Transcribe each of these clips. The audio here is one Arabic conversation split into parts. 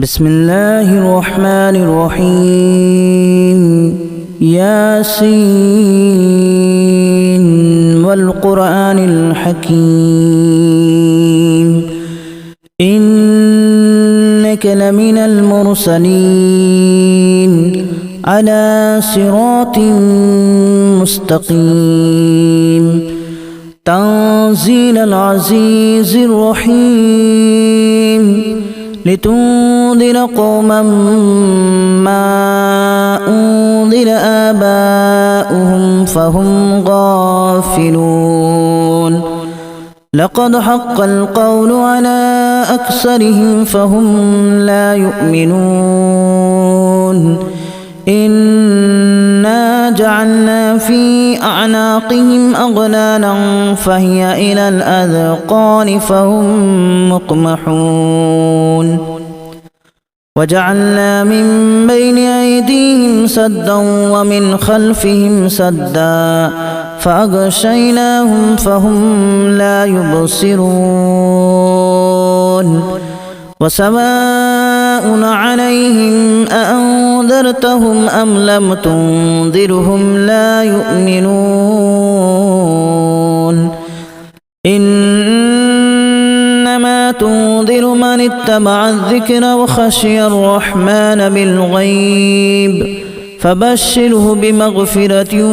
بسم الله الرحمن الرحيم ياسين والقرآن الحكيم إنك لمن المرسلين على صراط مستقيم تنزيل العزيز الرحيم لتنذر قوما ما أنذر آباؤهم فهم غافلون لقد حق القول على أكثرهم فهم لا يؤمنون إنا جعلنا في أعناقهم أغلالا فهي إلى الأذقان فهم مقمحون وجعلنا من بين أيديهم سدا ومن خلفهم سدا فأغشيناهم فهم لا يبصرون وسواء عليهم أأنذرتهم أم لم تنذرهم لا يؤمنون إنما تنذر من اتبع الذكر وخشي الرحمن بالغيب فبشره بمغفرة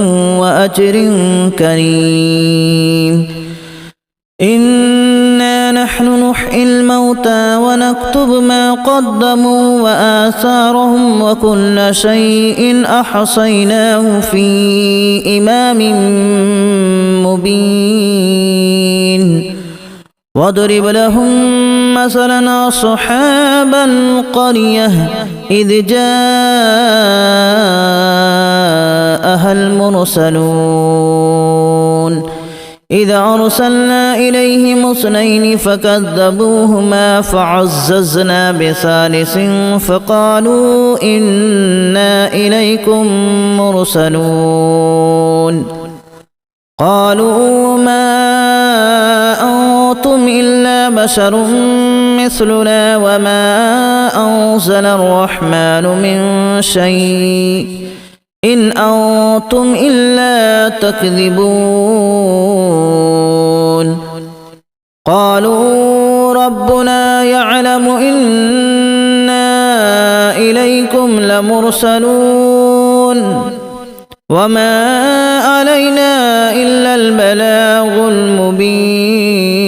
وأجر كريم إنا نحن نحيي الموتى ونكتب ما قدموا وآثارهم وكل شيء أحصيناه في إمام مبين واضرب لهم مثلا أصحاب القرية إذ جاءها المرسلون إذ أرسلنا إليهم اثنين فكذبوهما فعززنا بثالث فقالوا إنا إليكم مرسلون قالوا ما أنتم إلا بشر مثلنا وما أنزل الرحمن من شيء إن أنتم إلا تكذبون قالوا ربنا يعلم إنا إليكم لمرسلون وما علينا إلا البلاغ المبين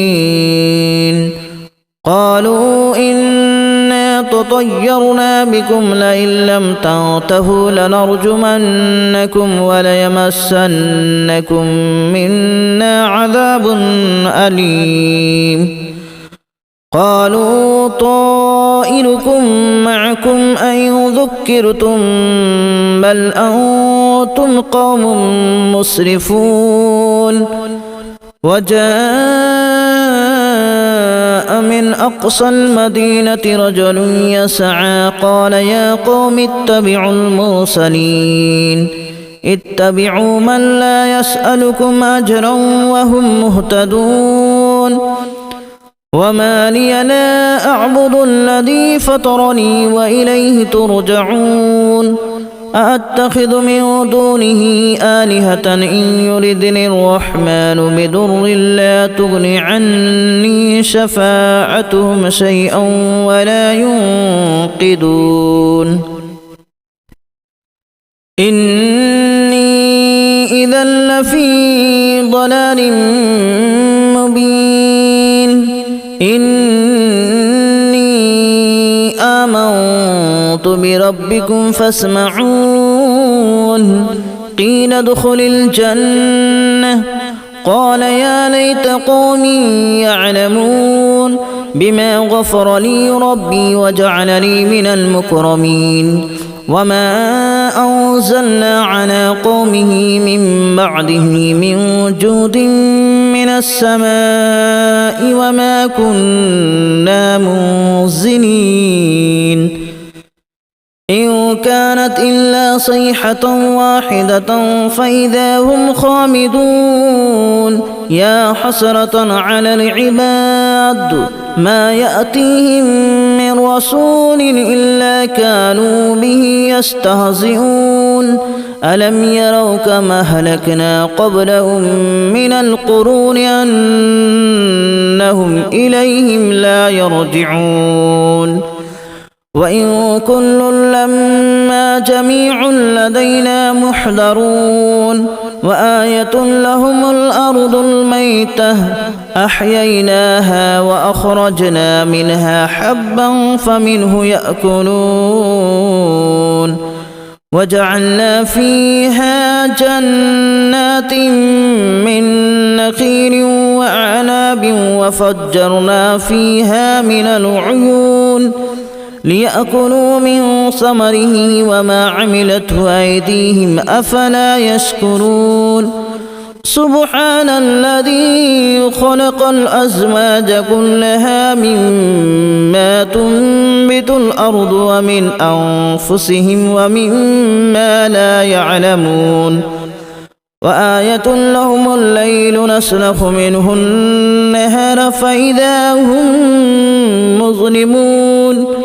قالوا إنا تطيرنا بكم لئن لم تنتهوا لنرجمنكم وليمسنكم منا عذاب أليم قالوا طائركم معكم أئن ذكرتم بل أنتم قوم مسرفون وجاء من أقصى المدينة رجل يسعى قال يا قوم اتبعوا المرسلين اتبعوا من لا يسألكم أجرا وهم مهتدون وما لي لا أعبد الذي فطرني وإليه ترجعون أأتخذ من دونه آلهة إن يردني الرحمن بضر لا تغن عني شفاعتهم شيئا ولا ينقذون إني إذا لفي ضلال مبين إني آمنت بربكم فاسمعون قيل ادخل الجنة قال يا ليت قومي يعلمون بما غفر لي ربي وجعلني من المكرمين وما أنزلنا على قومه من بعده من جود من السماء وما كنا منزلين إن كانت إلا صيحة واحدة فإذا هم خامدون يا حسرة على العباد ما يأتيهم من رسول إلا كانوا به يستهزئون ألم يروا كما أهلكنا قبلهم من القرون أنهم إليهم لا يرجعون وإن كل لما جميع لدينا محضرون وآية لهم الأرض الميتة أحييناها وأخرجنا منها حبا فمنه يأكلون وجعلنا فيها جنات من نخيل وأعناب وفجرنا فيها من العيون ليأكلوا من ثمره وما عملته أيديهم أفلا يشكرون سبحان الذي خلق الأزواج كلها مما تنبت الأرض ومن أنفسهم ومما لا يعلمون وآية لهم الليل نسلخ منه النهار فإذا هم مظلمون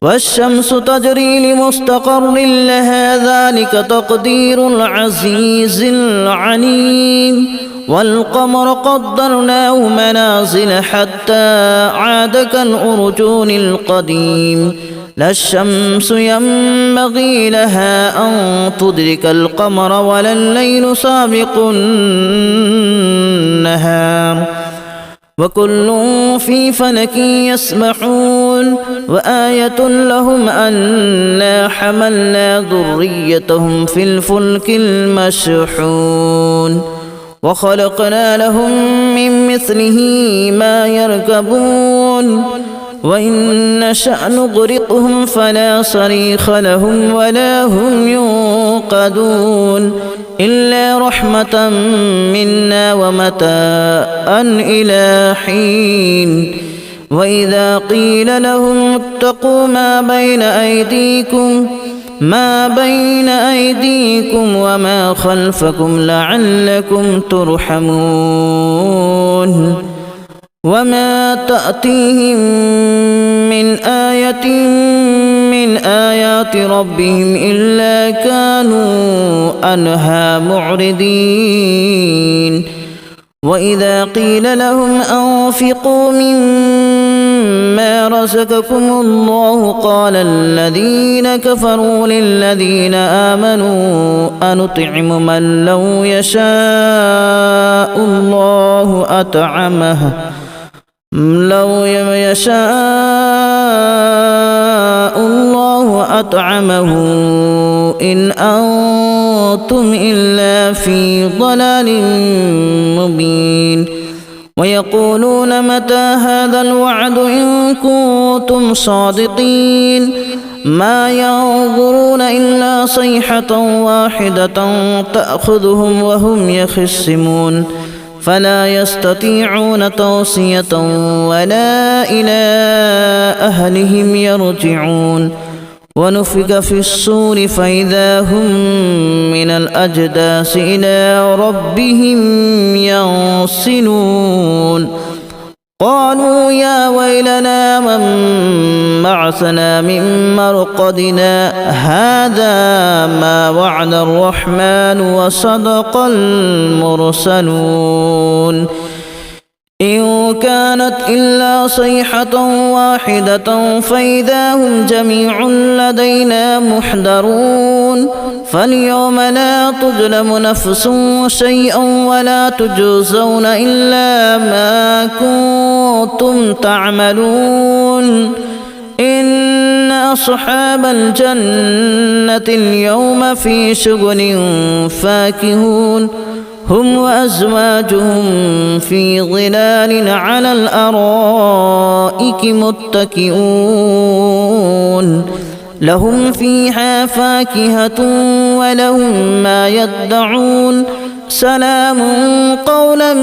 والشمس تجري لمستقر لها ذلك تقدير العزيز العليم والقمر قدرناه منازل حتى عاد كالأرجون القديم لا الشمس ينبغي لها أن تدرك القمر ولا الليل سابق النهار وكل في فلك يسبحون وآية لهم أنا حملنا ذريتهم في الفلك المشحون وخلقنا لهم من مثله ما يركبون وإن نشأ نغرقهم فلا صريخ لهم ولا هم ينقذون إلا رحمة منا ومتاعا إلى حين وإذا قيل لهم اتقوا ما بين أيديكم وما خلفكم لعلكم ترحمون وما تأتيهم من آية من آيات ربهم إلا كانوا عنها معرضين وإذا قيل لهم أنفقوا مما رزقكم الله قال الذين كفروا للذين آمنوا أنطعم من لو يشاء الله أطعمه إن أنتم إلا في ضلال مبين ويقولون متى هذا الوعد إن كنتم صادقين ما ينظرون إلا صيحة واحدة تأخذهم وهم يخصمون فلا يستطيعون توصية ولا إلى أهلهم يرجعون ونفخ في الصور فإذا هم من الأجداث إلى ربهم ينسلون قالوا يا ويلنا من بعثنا من مرقدنا هذا ما وعد الرحمن وصدق المرسلون إن كانت إلا صيحة واحدة فإذا هم جميع لدينا محضرون فاليوم لا تظلم نفس شيئا ولا تجزون إلا ما كنتم تعملون إن أصحاب الجنة اليوم في شغل فاكهون هم وأزواجهم في ظلال على الأرائك متكئون لهم فيها فاكهة ولهم ما يدعون سلام قولا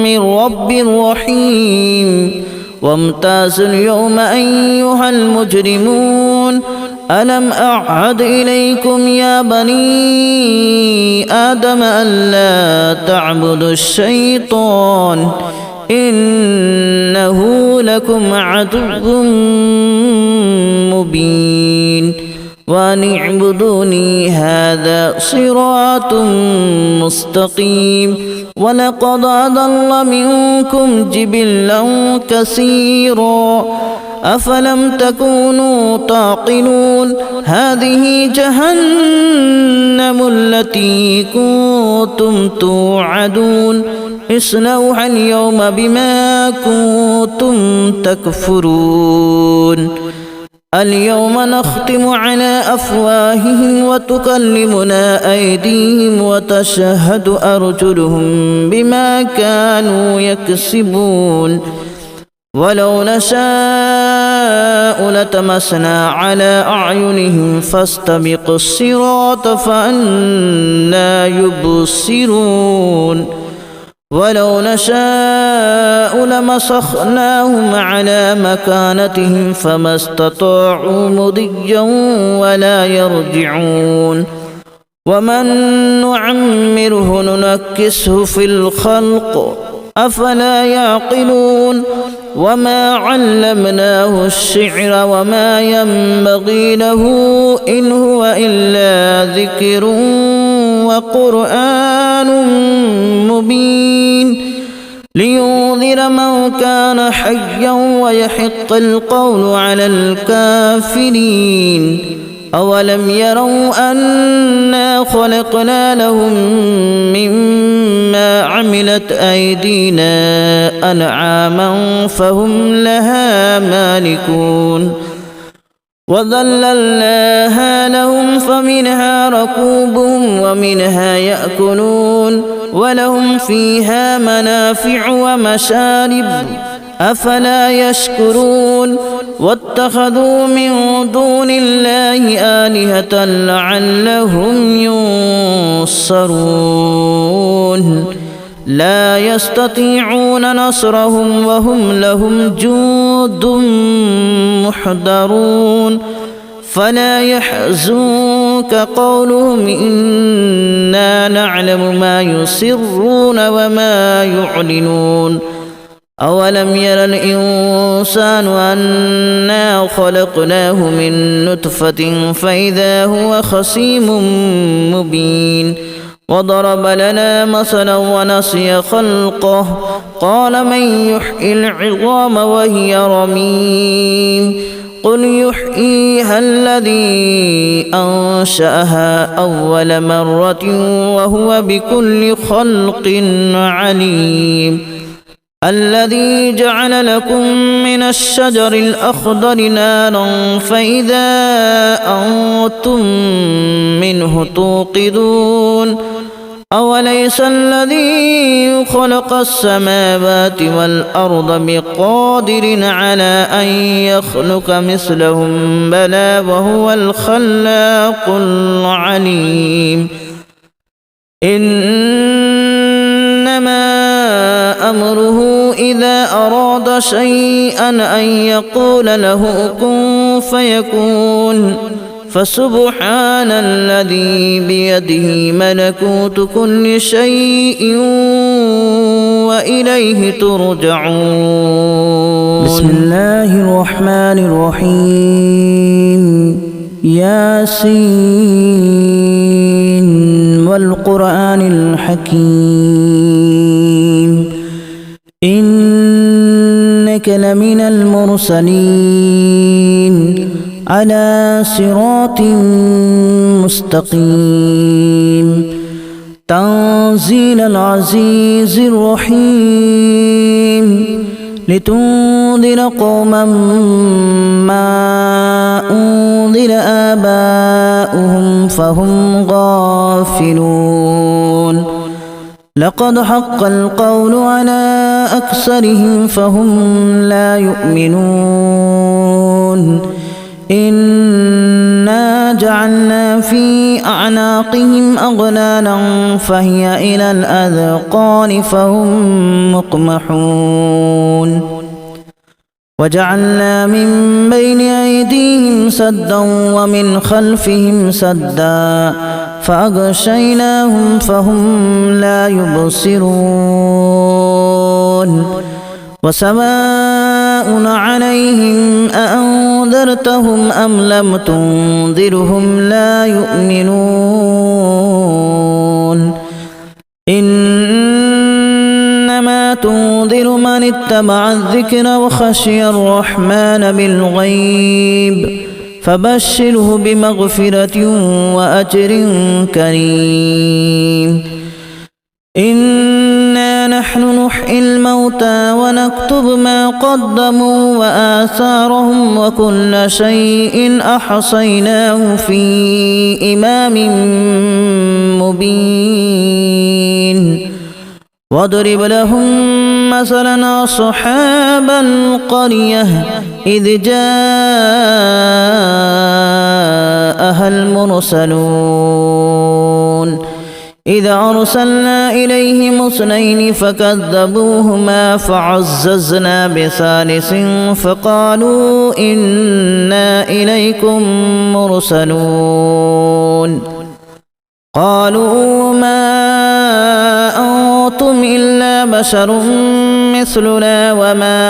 من رب رحيم وامتازوا اليوم أيها المجرمون ألم أعهد إليكم يا بني آدم ألا تعبدوا الشيطان إنه لكم عدو مبين وأن اعبدوني هذا صراط مستقيم ولقد أضل منكم جبلا كثيرا أفلم تكونوا تعقلون هذه جهنم التي كنتم توعدون اصلوها اليوم بما كنتم تكفرون اليوم نختم على أفواههم وتكلمنا أيديهم وتشهد أرجلهم بما كانوا يكسبون ولو نشاء لتمسنا على أعينهم فاستبقوا الصراط فأنى يبصرون ولو نشاء لمسخناهم على مكانتهم فما استطاعوا مضيا ولا يرجعون ومن نعمره ننكسه في الخلق أفلا يعقلون وما علمناه الشعر وما ينبغي له إن هو إلا ذكر وقرآن مبين لينذر من كان حيا ويحق القول على الكافرين أولم يروا أنا خلقنا لهم مما عملت أيدينا أنعاما فهم لها مالكون وذللناها لهم فمنها ركوبهم ومنها يأكلون ولهم فيها منافع ومشارب أفلا يشكرون واتخذوا من دون الله آلهة لعلهم ينصرون لا يستطيعون نصرهم وهم لهم جند محضرون فلا يحزنك قولهم إنا نعلم ما يسرون وما يعلنون أولم ير الإنسان أنا خلقناه من نطفة فإذا هو خصيم مبين وضرب لنا مثلا ونسي خلقه قال من يحيي العظام وهي رميم قل يحييها الذي أنشأها أول مرة وهو بكل خلق عليم الذي جعل لكم من الشجر الأخضر نارا فإذا أنتم منه توقدون أوليس الذي خلق السماوات والأرض بقادر على أن يخلق مثلهم بلى وهو الخلاق العليم إنما أمره إذا أراد شيئا أن يقول له كن فيكون فسبحان الذي بيده ملكوت كل شيء وإليه ترجعون بسم الله الرحمن الرحيم ياسين والقرآن الحكيم إنك لمن المرسلين على صراط مستقيم تنزيل العزيز الرحيم لتنذر قوما ما أنذر آباؤهم فهم غافلون لقد حق القول على أكثرهم فهم لا يؤمنون إنا جعلنا في أعناقهم أغلالا فهي إلى الأذقان فهم مقمحون وجعلنا من بين أيديهم سدا ومن خلفهم سدا فأغشيناهم فهم لا يبصرون وسواء عليهم أأنذرتهم أم لم تنذرهم لا يؤمنون إنما تنذر من اتبع الذكر وخشي الرحمن بالغيب فبشره بمغفرة وأجر كريم إنا نحن نحيي الموتى ونكتب ما قدموا وآثارهم وكل شيء أحصيناه في إمام مبين واضرب لهم مثلا أصحاب القرية إذ جاءها المرسلون إذ أرسلنا إليهم اثنين فكذبوهما فعززنا بثالث فقالوا إنا إليكم مرسلون قالوا ما أنتم إلا بشر مثلنا وما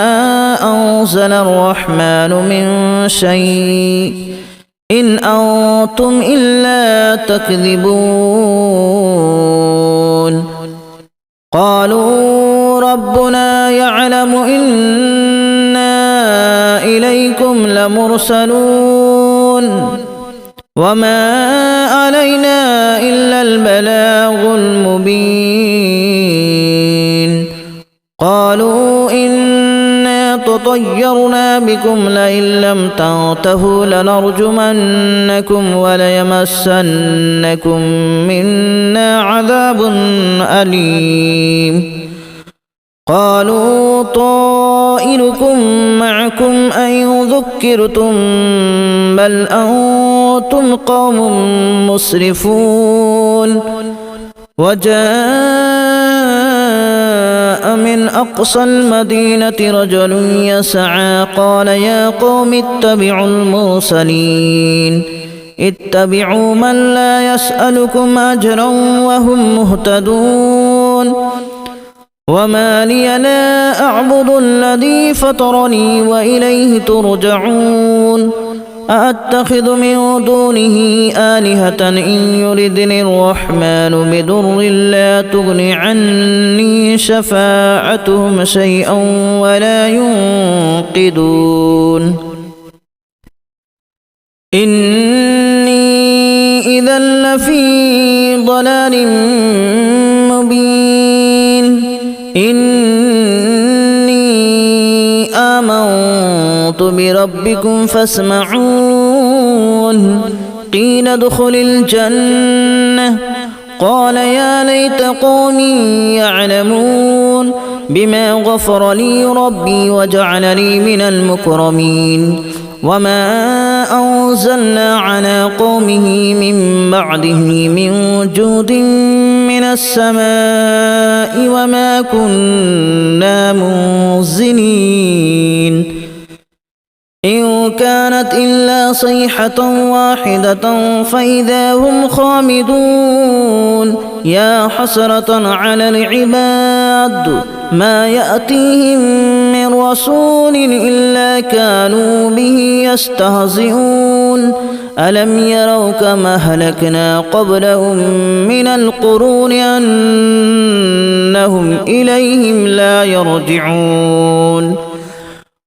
أنزل الرحمن من شيء إن أنتم إلا تكذبون قالوا ربنا يعلم إنا إليكم لمرسلون وما علينا إلا البلاغ المبين قالوا إنا تطيرنا بكم لئن لم تنتهوا لنرجمنكم وليمسنكم منا عذاب أليم قالوا طائركم معكم أن ذكرتم بل أنتم قوم مسرفون وجاء من أقصى المدينة رجل يسعى قال يا قوم اتبعوا المرسلين اتبعوا من لا يسألكم أجرا وهم مهتدون وما لي لا أعبد الذي فطرني وإليه ترجعون أأتخذ من دونه آلهة إن يردني الرحمن بضر لا تغن عني شفاعتهم شيئا ولا ينقذون إني إذا لفي ضلال مبين إني آمنت بربكم فاسمعون قيل ادخل الجنة قال يا ليت قومي يعلمون بما غفر لي ربي وجعلني من المكرمين وما أنزلنا على قومه من بعده من جود من السماء وما كنا منزلين إن كانت إلا صيحة واحدة فإذا هم خامدون يا حسرة على العباد ما يأتيهم من رسول إلا كانوا به يستهزئون ألم يروا كما أهلكنا قبلهم من القرون أنهم إليهم لا يرجعون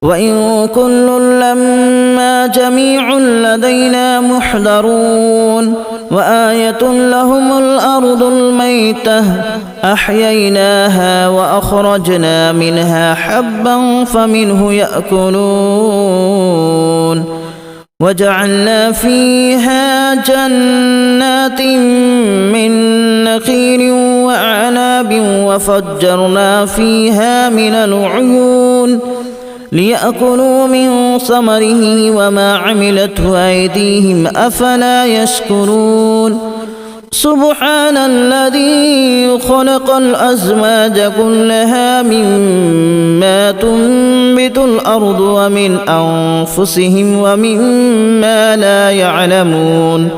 وإن كل لما جميع لدينا محضرون وآية لهم الأرض الميتة أحييناها وأخرجنا منها حبا فمنه يأكلون وجعلنا فيها جنات من نخيل وأعناب وفجرنا فيها من العيون ليأكلوا من ثمره وما عملته أيديهم أفلا يشكرون سبحان الذي خلق الأزواج كلها مما تنبت الأرض ومن أنفسهم ومما لا يعلمون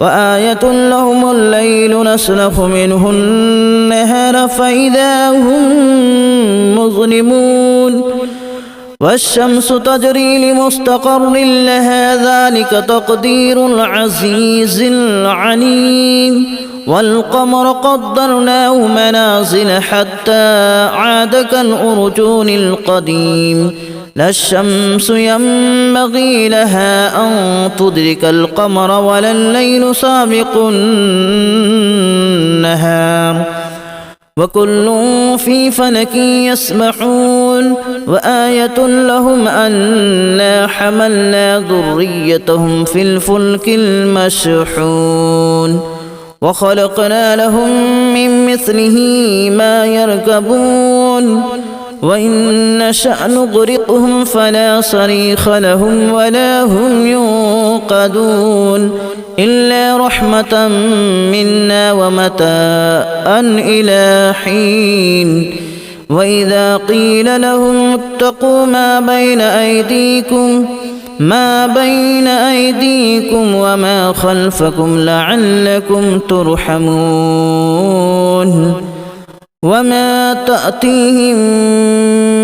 وآية لهم الليل نسلخ منه النهار فإذا هم مظلمون والشمس تجري لمستقر لها ذلك تقدير العزيز العليم والقمر قدرناه منازل حتى عاد كالأرجون القديم لا الشمس ينبغي لها أن تدرك القمر ولا الليل سابق النهار وكل في فلك يسبحون وآية لهم أنا حملنا ذريتهم في الفلك المشحون وخلقنا لهم من مثله ما يركبون وإن نشأ نغرقهم فلا صريخ لهم ولا هم ينقذون إلا رحمة منا ومتاعا إلى حين وإذا قيل لهم اتقوا ما بين أيديكم وما خلفكم لعلكم ترحمون وما تأتيهم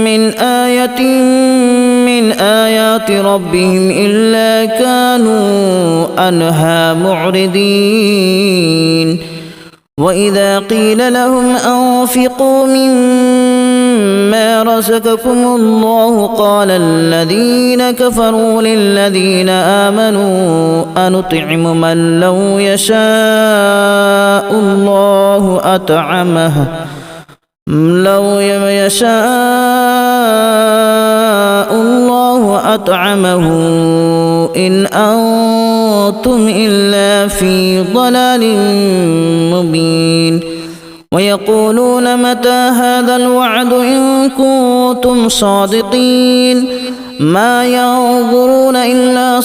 من آية من آيات ربهم إلا كانوا عنها معرضين وإذا قيل لهم أنفقوا مما رزقكم الله قال الذين كفروا للذين آمنوا أنطعم من لو يشاء الله أطعمه إن أنتم إلا في ضلال مبين ويقولون متى هذا الوعد إن كنتم صادقين ما ينظرون إلا